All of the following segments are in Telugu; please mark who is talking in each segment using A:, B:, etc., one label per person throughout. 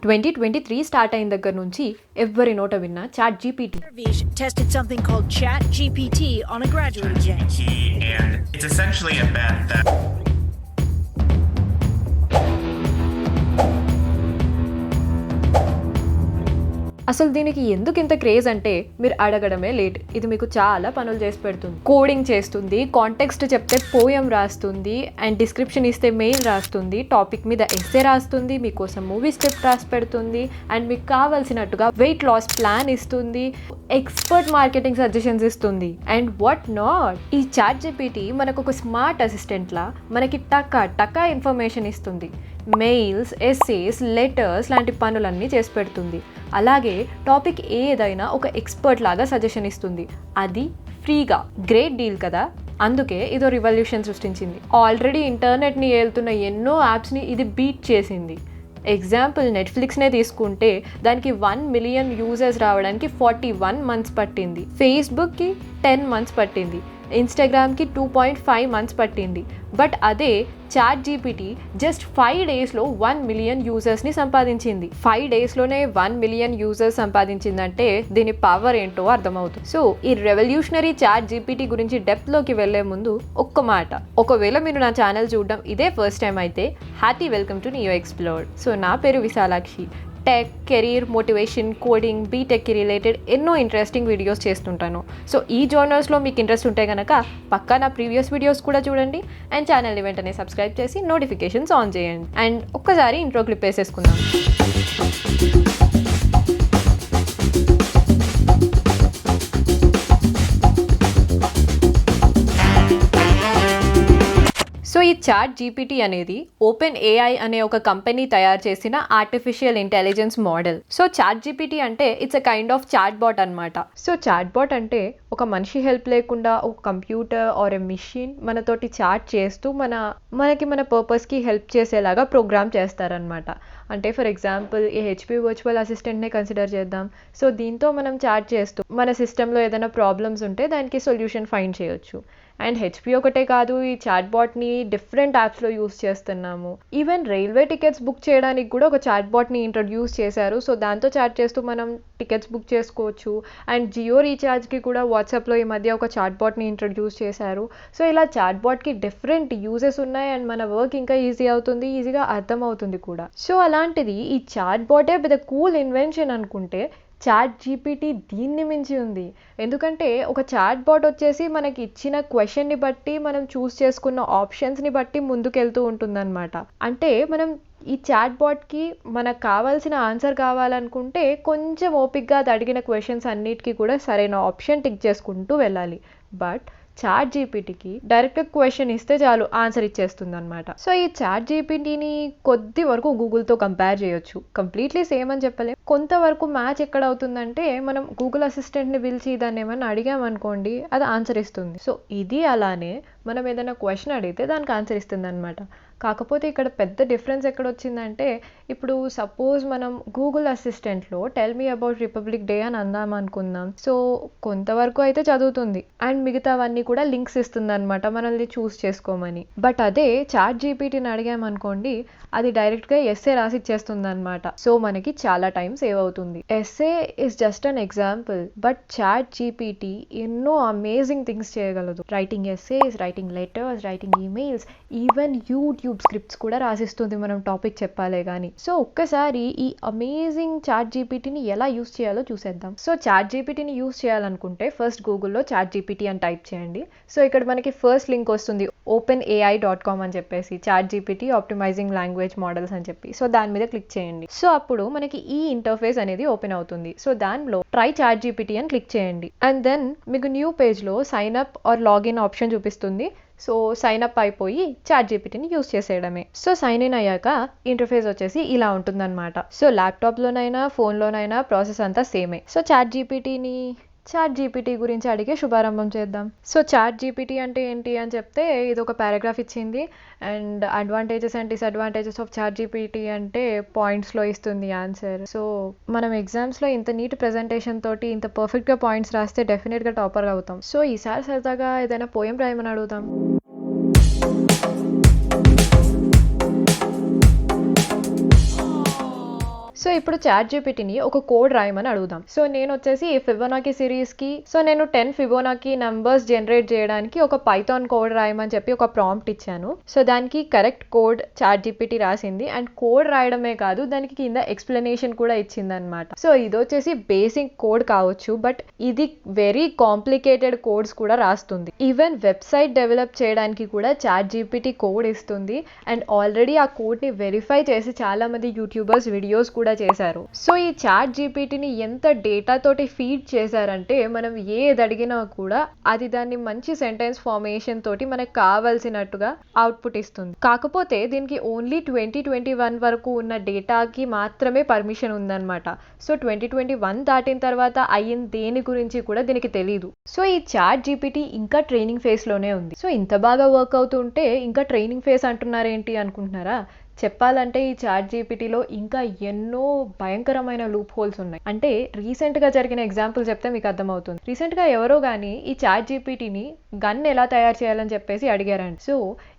A: 2023 స్టార్ట్ అయిన దగ్గర నుంచి ఎవ్వరి నోట విన్నా ChatGPT.
B: Tested something called ChatGPT on a graduate exam.
C: And it's essentially a bet that
A: అసలు దీనికి ఎందుకు ఇంత క్రేజ్ అంటే మీరు అడగడమే లేట్. ఇది మీకు చాలా పనులు చేసి పెడుతుంది. కోడింగ్ చేస్తుంది, కాంటెక్స్ట్ చెప్తే పోయం రాస్తుంది, అండ్ డిస్క్రిప్షన్ ఇస్తే మెయిల్ రాస్తుంది, టాపిక్ మీద ఎస్సే రాస్తుంది, మీకోసం మూవీ స్క్రిప్ట్ రాసి పెడుతుంది, అండ్ మీకు కావాల్సినట్టుగా వెయిట్ లాస్ ప్లాన్ ఇస్తుంది, ఎక్స్పర్ట్ మార్కెటింగ్ సజెషన్స్ ఇస్తుంది, అండ్ వాట్ నాట్. ఈ ChatGPT మనకు ఒక స్మార్ట్ అసిస్టెంట్ లా మనకి టకా ఇన్ఫర్మేషన్ ఇస్తుంది. మెయిల్స్, ఎస్సేస్, లెటర్స్ లాంటి పనులన్నీ చేసి పెడుతుంది. అలాగే టాపిక్ ఏదైనా ఒక ఎక్స్పర్ట్ లాగా సజెషన్ ఇస్తుంది, అది ఫ్రీగా. గ్రేట్ డీల్ కదా. అందుకే ఇదో రివల్యూషన్ సృష్టించింది. ఆల్రెడీ ఇంటర్నెట్ని ఏలుతున్న ఎన్నో యాప్స్ని ఇది బీట్ చేసింది. ఎగ్జాంపుల్ నెట్ఫ్లిక్స్నే తీసుకుంటే దానికి 1 మిలియన్ యూజర్స్ రావడానికి 41 మంత్స్ పట్టింది. ఫేస్బుక్కి 10 మంత్స్ పట్టింది. ఇన్స్టాగ్రామ్కి 2.5 మంత్స్ పట్టింది. బట్ అదే ChatGPT జస్ట్ 5 డేస్లో 1 మిలియన్ యూజర్స్ని సంపాదించింది. 5 డేస్లోనే 1 మిలియన్ యూజర్స్ సంపాదించిందంటే దీని పవర్ ఏంటో అర్థమవుతుంది. సో ఈ రెవల్యూషనరీ ChatGPT గురించి డెప్త్లోకి వెళ్లే ముందు ఒక్క మాట. ఒకవేళ మీరు నా ఛానల్ చూడడం ఇదే ఫస్ట్ టైం అయితే hearty welcome to NeoExplore. So నా పేరు Vishalakshi. Tech, career, motivation, coding, బీటెక్కి రిలేటెడ్ ఎన్నో ఇంట్రెస్టింగ్ వీడియోస్ చేస్తుంటాను. సో ఈ జోనర్స్లో మీకు ఇంట్రెస్ట్ ఉంటే కనుక పక్కా నా ప్రీవియస్ వీడియోస్ కూడా చూడండి, అండ్ ఛానల్ని వెంటనే సబ్స్క్రైబ్ చేసి నోటిఫికేషన్స్ ఆన్ చేయండి. అండ్ ఒక్కసారి ఇంట్రో క్లిప్ వేసేసుకుందాం. సో ఈ ChatGPT అనేది OpenAI అనే ఒక కంపెనీ తయారు చేసిన artificial intelligence model. So ChatGPT అంటే it's a kind of chatbot అనమాట. సో చాట్బాట్ అంటే ఒక మనిషి హెల్ప్ లేకుండా ఒక కంప్యూటర్ ఆర్ ఎ మిషన్ మనతోటి చాట్ చేస్తూ మనకి మన పర్పస్కి హెల్ప్ చేసేలాగా ప్రోగ్రామ్ చేస్తారనమాట. అంటే ఫర్ ఎగ్జాంపుల్ ఈ HP వర్చువల్ అసిస్టెంట్నే కన్సిడర్ చేద్దాం. సో దీంతో మనం చాట్ చేస్తూ మన సిస్టంలో ఏదైనా ప్రాబ్లమ్స్ ఉంటే దానికి సొల్యూషన్ ఫైండ్ చేయొచ్చు. అండ్ HP ఒకటే కాదు, ఈ చాట్బాట్ని డిఫరెంట్ యాప్స్లో యూస్ చేస్తున్నాము. ఈవెన్ రైల్వే టికెట్స్ బుక్ చేయడానికి కూడా ఒక చాట్బాట్ని ఇంట్రడ్యూస్ చేశారు. సో దాంతో చాట్ చేస్తూ మనం టికెట్స్ బుక్ చేసుకోవచ్చు. అండ్ జియో రీఛార్జ్కి కూడా వాట్సాప్లో ఈ మధ్య ఒక చాట్బాట్ని ఇంట్రడ్యూస్ చేశారు. సో ఇలా చాట్బాట్కి డిఫరెంట్ యూజెస్ ఉన్నాయి, అండ్ మన వర్క్ ఇంకా ఈజీ అవుతుంది, ఈజీగా అర్థమవుతుంది కూడా. సో అలాంటిది ఈ చాట్బాటే పెద్ద కూల్ ఇన్వెన్షన్ అనుకుంటే ChatGPT దీన్ని మించి ఉంది. ఎందుకంటే ఒక చాట్బాట్ వచ్చేసి మనకి ఇచ్చిన క్వశ్చన్ని బట్టి మనం చూస్ చేసుకున్న ఆప్షన్స్ని బట్టి ముందుకెళ్తూ ఉంటుందన్నమాట. అంటే మనం ఈ చాట్బాట్కి మనకు కావాల్సిన ఆన్సర్ కావాలనుకుంటే కొంచెం ఓపిక్గా అది అడిగిన క్వశ్చన్స్ అన్నిటికీ కూడా సరైన ఆప్షన్ టిక్ చేసుకుంటూ వెళ్ళాలి. బట్ ChatGPTకి డైరెక్ట్ క్వశ్చన్ ఇస్తే చాలు ఆన్సర్ ఇచ్చేస్తుంది అనమాట. సో ఈ ChatGPTని కొద్ది వరకు గూగుల్తో కంపేర్ చేయొచ్చు. కంప్లీట్లీ సేమ్ అని చెప్పలేం. కొంతవరకు మ్యాచ్ ఎక్కడ అవుతుందంటే మనం గూగుల్ అసిస్టెంట్ని పిలిచి దాన్ని ఏమన్నా అడిగామనుకోండి, అది ఆన్సర్ ఇస్తుంది. సో ఇది అలానే మనం ఏదైనా క్వశ్చన్ అడిగితే దానికి ఆన్సర్ ఇస్తుంది అనమాట. కాకపోతే ఇక్కడ పెద్ద డిఫరెన్స్ ఎక్కడ వచ్చిందంటే, ఇప్పుడు సపోజ్ మనం గూగుల్ అసిస్టెంట్లో tell me about Republic Day అని అందాం అనుకుందాం. సో కొంతవరకు అయితే చదువుతుంది, అండ్ మిగతావన్నీ కూడా లింక్స్ ఇస్తుంది అనమాట మనల్ని చూస్ చేసుకోమని. బట్ అదే ChatGPTని అడిగామనుకోండి, అది డైరెక్ట్గా ఎస్సే రాసి ఇచ్చేస్తుంది అనమాట. సో మనకి చాలా టైం సేవ్ అవుతుంది. Essay is just an example, but ChatGPT ఎన్నో అమేజింగ్ థింగ్స్ చేయగలదు. Writing essays, writing letters, writing emails, even YouTube scripts కూడా రాసిస్తుంది మనం టాపిక్ చెప్పాలే కానీ. సో ఒక్కసారి ఈ అమేజింగ్ ChatGPTని ఎలా యూస్ చేయాలో చూసేద్దాం. సో ChatGPTని యూస్ చేయాలనుకుంటే ఫస్ట్ గూగుల్లో ChatGPT అని టైప్ చేయండి. సో ఇక్కడ మనకి ఫస్ట్ లింక్ వస్తుంది openai.com అని చెప్పేసి, ChatGPT ఆప్టిమైజింగ్ లాంగ్వేజ్ మోడల్స్ అని చెప్పి. సో దాని మీద క్లిక్ చేయండి. సో అప్పుడు మనకి ఈ ఇంటర్ఫేస్ అనేది ఓపెన్ అవుతుంది. సో దానిలో ట్రై ChatGPT అని క్లిక్ చేయండి. అండ్ దెన్ మీకు న్యూ పేజ్లో sign up or login option చూపిస్తుంది. సో సైన్ అప్ అయిపోయి ChatGPTని యూస్ చేసేయడమే. సో సైన్ ఇన్ అయ్యాక ఇంటర్ఫేస్ వచ్చేసి ఇలా ఉంటుందన్నమాట. సో ల్యాప్టాప్లోనైనా ఫోన్లోనైనా ప్రాసెస్ అంతా సేమే. సో ChatGPT గురించి అడిగే శుభారంభం చేద్దాం. సో ChatGPT అంటే ఏంటి అని చెప్తే ఇది ఒక పారాగ్రాఫ్ ఇచ్చింది. And advantages and disadvantages of ChatGPT అంటే పాయింట్స్లో ఇస్తుంది ఆన్సర్. సో మనం ఎగ్జామ్స్లో ఇంత నీట్ ప్రెజెంటేషన్ తోటి ఇంత పర్ఫెక్ట్గా పాయింట్స్ రాస్తే డెఫినెట్గా టాపర్ అవుతాం. సో ఈసారి సరదాగా ఏదైనా పోయం రాయమని అడుగుతాం. సో ఇప్పుడు చాట్ జీపీటీని ఒక కోడ్ రాయమని అడుగుదాం. సో నేను వచ్చేసి ఫిబొనాకీ సిరీస్కి నేను 10 ఫిబొనాకీ నంబర్స్ జనరేట్ చేయడానికి ఒక పైథాన్ కోడ్ రాయమని చెప్పి ఒక ప్రాంప్ట్ ఇచ్చాను. సో దానికి కరెక్ట్ కోడ్ చాట్ జీపీటీ రాసింది. అండ్ కోడ్ రాయడమే కాదు, దానికి కింద ఎక్స్ప్లెనేషన్ కూడా ఇచ్చిందనమాట. సో ఇది వచ్చేసి బేసిక్ కోడ్ కావచ్చు, బట్ ఇది వెరీ కాంప్లికేటెడ్ కోడ్స్ కూడా రాస్తుంది. ఈవెన్ వెబ్సైట్ డెవలప్ చేయడానికి కూడా చాట్ జీపీటీ కోడ్ ఇస్తుంది. అండ్ ఆల్రెడీ ఆ కోడ్ని వెరిఫై చేసి చాలా మంది యూట్యూబర్స్ వీడియోస్ కూడా చేశారు. సో ఈ చాట్ జీపీటీని ఎంత డేటా తోటి ఫీడ్ చేశారంటే మనం ఏది అడిగినా కూడా అది దాన్ని మంచి సెంటెన్స్ ఫార్మేషన్ తోటి మనకు కావాల్సినట్టుగా అవుట్పుట్ ఇస్తుంది. కాకపోతే దీనికి ఓన్లీ 2021 వరకు ఉన్న డేటాకి మాత్రమే పర్మిషన్ ఉందన్నమాట. సో 2021 దాటిన తర్వాత అయ్యింది దేని గురించి కూడా దీనికి తెలియదు. సో ఈ చాట్ జీపీటీ ఇంకా ట్రైనింగ్ ఫేజ్ లోనే ఉంది. సో ఇంత బాగా వర్క్ అవుతుంటే ఇంకా ట్రైనింగ్ ఫేజ్ అంటున్నారేంటి అనుకుంటున్నారా? చెప్పాలంటే ఈ చాట్ జీపీటీలో ఇంకా ఎన్నో భయంకరమైన లూప్ హోల్స్ ఉన్నాయి. అంటే రీసెంట్గా జరిగిన ఎగ్జాంపుల్ చెప్తే మీకు అర్థమవుతుంది. రీసెంట్గా ఎవరో కానీ ఈ చాట్ జీపీటీని గన్ ఎలా తయారు చేయాలని చెప్పేసి అడిగారండి. సో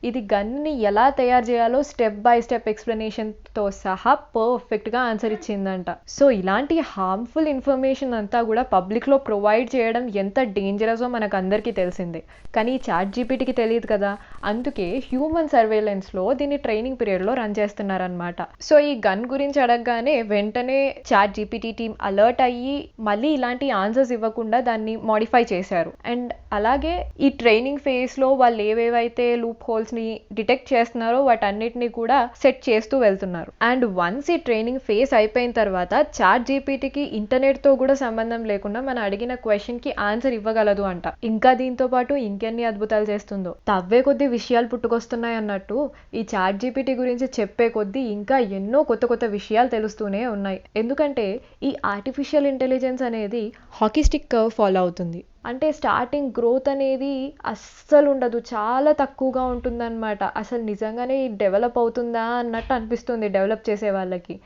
A: ఇది గన్ని ఎలా తయారు చేయాలో స్టెప్ బై స్టెప్ ఎక్స్ప్లెనేషన్తో సహా పర్ఫెక్ట్గా ఆన్సర్ ఇచ్చిందంట. సో ఇలాంటి హార్మ్ఫుల్ ఇన్ఫర్మేషన్ అంతా కూడా పబ్లిక్లో ప్రొవైడ్ చేయడం ఎంత డేంజరసో మనకు అందరికీ తెలిసిందే. కానీ ఈ చాట్ జీపీటీకి తెలియదు కదా. అందుకే హ్యూమన్ సర్వేలెన్స్లో దీన్ని ట్రైనింగ్ పీరియడ్లో రన్ చేస్తున్నారనమాట. సో ఈ గన్ గురించి అడగగానే వెంటనే చాట్ జీపీటీ టీమ్ అలర్ట్ అయ్యి మళ్ళీ ఇలాంటి ఆన్సర్స్ ఇవ్వకుండా దాన్ని మోడిఫై చేశారు. అండ్ అలాగే ఈ ట్రైనింగ్ ఫేజ్ లో వాళ్ళు ఏవేవైతే లూప్ హోల్స్ ని డిటెక్ట్ చేస్తున్నారో వాటన్నిటిని కూడా సెట్ చేస్తూ వెళ్తున్నారు. అండ్ వన్స్ ఈ ట్రైనింగ్ ఫేజ్ అయిపోయిన తర్వాత చాట్ జీపీటీకి ఇంటర్నెట్ తో కూడా సంబంధం లేకుండా మనం అడిగిన క్వశ్చన్ కి ఆన్సర్ ఇవ్వగలదు అంట. ఇంకా దీంతో పాటు ఇంకెన్ని అద్భుతాలు చేస్తుందో. తవ్వే కొద్ది విషయాలు పుట్టుకొస్తున్నాయి అన్నట్టు ఈ చాట్ జీపీటీ గురించి చెప్పే కొద్దీ ఇంకా ఎన్నో కొత్త కొత్త విషయాలు తెలుస్తూనే ఉన్నాయి. ఎందుకంటే ఈ ఆర్టిఫిషియల్ ఇంటెలిజెన్స్ అనేది హాకీ స్టిక్ కర్వ్ ఫాలో అవుతుంది. అంటే స్టార్టింగ్ గ్రోత్ అనేది అస్సలు ఉండదు, చాలా తక్కువగా ఉంటుందన్నమాట. అసలు నిజంగానే డెవలప్ అవుతుందా అన్నట్టు అనిపిస్తుంది డెవలప్ చేసే వాళ్ళకి.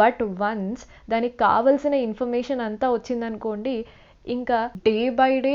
A: బట్ వన్స్ దానికి కావాల్సిన ఇన్ఫర్మేషన్ అంతా వచ్చిందనుకోండి, ఇంకా day by day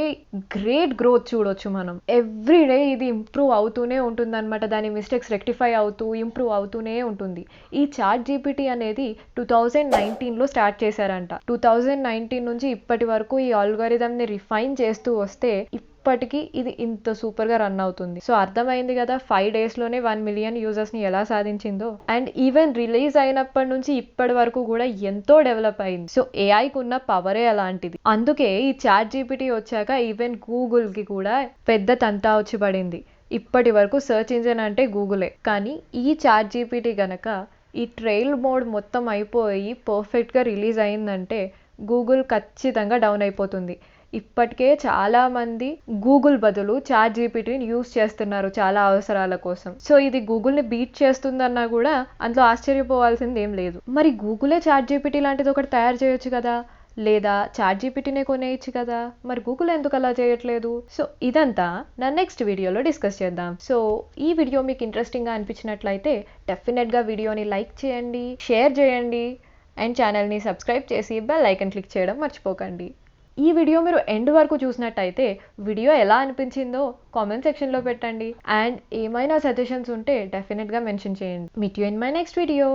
A: great growth చూడొచ్చు మనం. ఎవ్రీ డే ఇది ఇంప్రూవ్ అవుతూనే ఉంటుంది అనమాట. దాని మిస్టేక్స్ రెక్టిఫై అవుతూ ఇంప్రూవ్ అవుతూనే ఉంటుంది. ఈ చాట్ జీపీటీ అనేది 2019లో స్టార్ట్ చేశారంట. 2019 నుంచి ఇప్పటి వరకు ఈ ఆల్గోరిథంని రిఫైన్ చేస్తూ వస్తే ఇప్పటికీ ఇది ఇంత సూపర్గా రన్ అవుతుంది. సో అర్థమైంది కదా 5 డేస్లోనే 1 మిలియన్ యూజర్స్ని ఎలా సాధించిందో. అండ్ ఈవెన్ రిలీజ్ అయినప్పటి నుంచి ఇప్పటి వరకు కూడా ఎంతో డెవలప్ అయింది. సో ఏఐకి ఉన్న పవరే అలాంటిది. అందుకే ఈ చాట్ జీపీటీ వచ్చాక ఈవెన్ గూగుల్కి కూడా పెద్ద తంతా వచ్చి పడింది. ఇప్పటి వరకు సెర్చ్ ఇంజిన్ అంటే గూగులే. కానీ ఈ చాట్ జీపీటీ గనక ఈ ట్రయల్ మోడ్ మొత్తం అయిపోయి పర్ఫెక్ట్గా రిలీజ్ అయిందంటే గూగుల్ ఖచ్చితంగా డౌన్ అయిపోతుంది. ఇప్పటికే చాలా మంది గూగుల్ బదులు చాట్ జీపీటీని యూస్ చేస్తున్నారు చాలా అవసరాల కోసం. సో ఇది గూగుల్ని బీట్ చేస్తుందన్నా కూడా అందులో ఆశ్చర్యపోవాల్సింది ఏం లేదు. మరి గూగులే చాట్ జీపీటీ లాంటిది ఒకటి తయారు చేయొచ్చు కదా, లేదా చాట్ జీపీటీనే కొనేయచ్చు కదా. మరి గూగుల్ ఎందుకు అలా చేయట్లేదు? సో ఇదంతా నా నెక్స్ట్ వీడియోలో డిస్కస్ చేద్దాం. సో ఈ వీడియో మీకు ఇంట్రెస్టింగ్గా అనిపించినట్లయితే డెఫినెట్గా వీడియోని లైక్ చేయండి, షేర్ చేయండి అండ్ ఛానల్ని సబ్స్క్రైబ్ చేసి బెల్ ఐకాన్ క్లిక్ చేయడం మర్చిపోకండి. ఈ వీడియో మీరు ఎండ్ వరకు చూసినట్టయితే వీడియో ఎలా అనిపించిందో కామెంట్ సెక్షన్లో పెట్టండి. అండ్ ఏమైనా సజెషన్స్ ఉంటే డెఫినెట్గా మెన్షన్ చేయండి. Meet you in my next video.